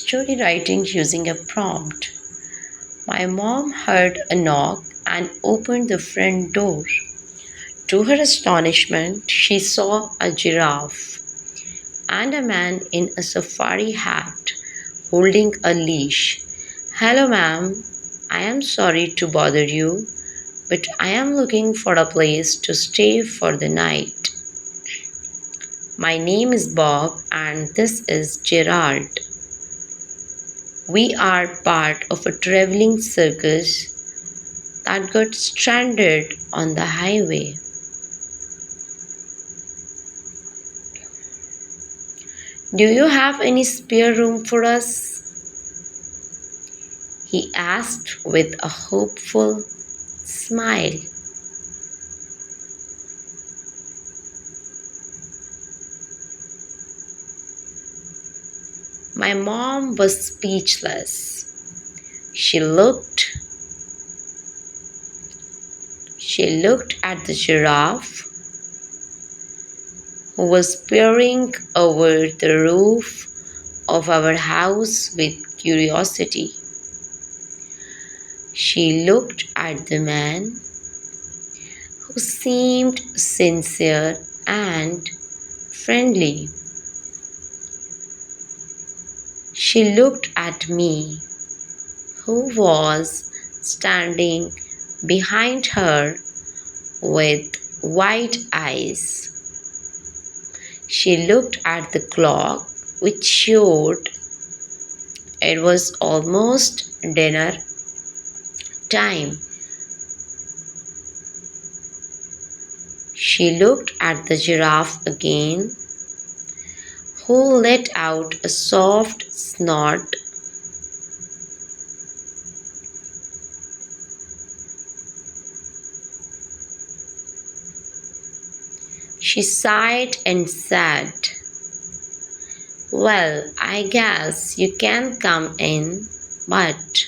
story writing using a prompt. My mom heard a knock and opened the front door. To her astonishment, she saw a giraffe and a man in a safari hat holding a leash. Hello, ma'am. I am sorry to bother you, but I am looking for a place to stay for the night. My name is Bob, and this is Gerard. We are part of a traveling circus that got stranded on the highway. Do you have any spare room for us? He asked with a hopeful smile. My mom was speechless. She looked at the giraffe who was peering over the roof of our house with curiosity. She looked at the man who seemed sincere and friendly. She looked at me, who was standing behind her with wide eyes. She looked at the clock, which showed it was almost dinner time. She looked at the giraffe again, who let out a soft snort. She sighed and said, "Well, I guess you can come in, but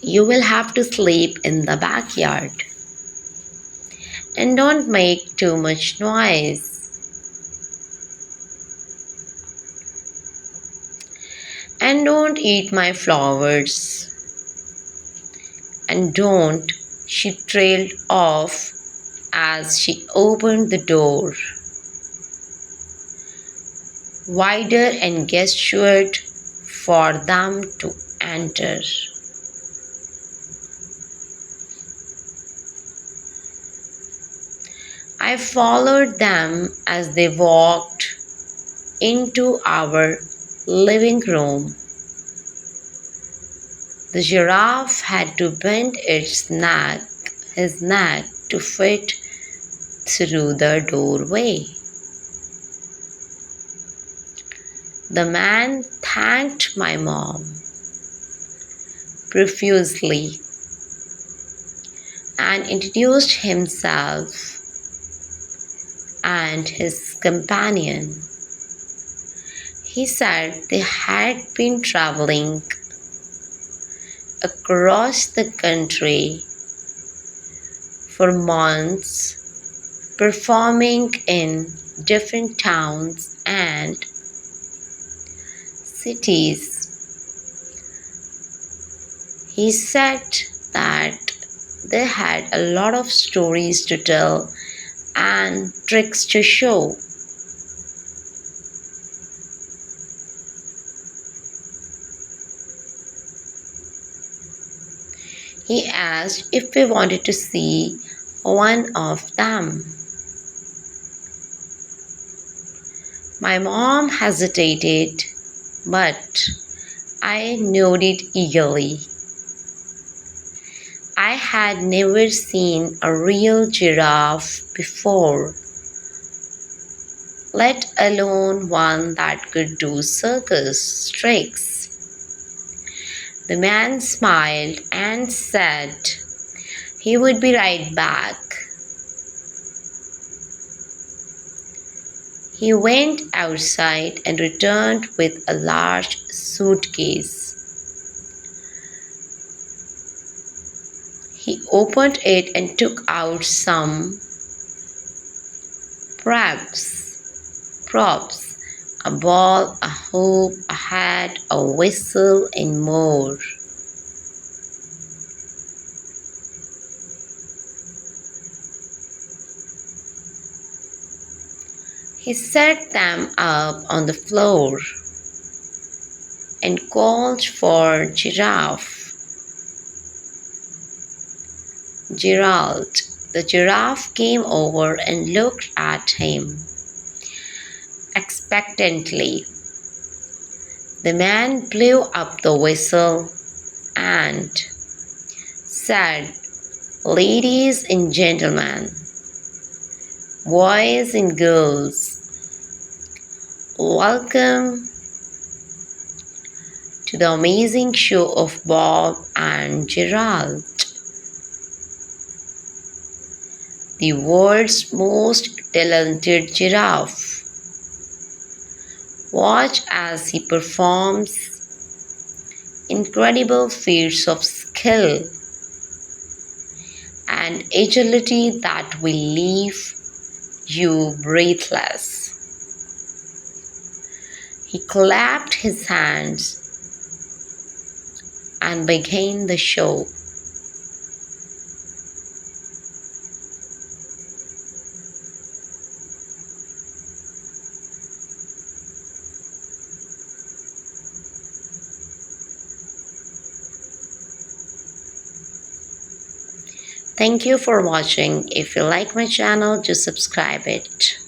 you will have to sleep in the backyard. And don't make too much noise." "And don't eat my flowers." "And don't," she trailed off as she opened the door wider and gestured for them to enter. I followed them as they walked into our living room. The giraffe had to bend his neck to fit through the doorway. The man thanked my mom profusely and introduced himself and his companion. He said they had been traveling across the country for months, performing in different towns and cities. He said that they had a lot of stories to tell and tricks to show. He asked if we wanted to see one of them. My mom hesitated, but I nodded eagerly. I had never seen a real giraffe before, let alone one that could do circus tricks. The man smiled and said he would be right back. He went outside and returned with a large suitcase. He opened it and took out some props. A ball, a hoop, a hat, a whistle, and more. He set them up on the floor and called for Giraffe. Gerald. The giraffe came over and looked at him expectantly. The man blew up the whistle and said, "Ladies and gentlemen, boys and girls, welcome to the amazing show of Bob and Gerald, the world's most talented giraffe. Watch as he performs incredible feats of skill and agility that will leave you breathless." He clapped his hands and began the show. Thank you for watching. If you like my channel, just subscribe it.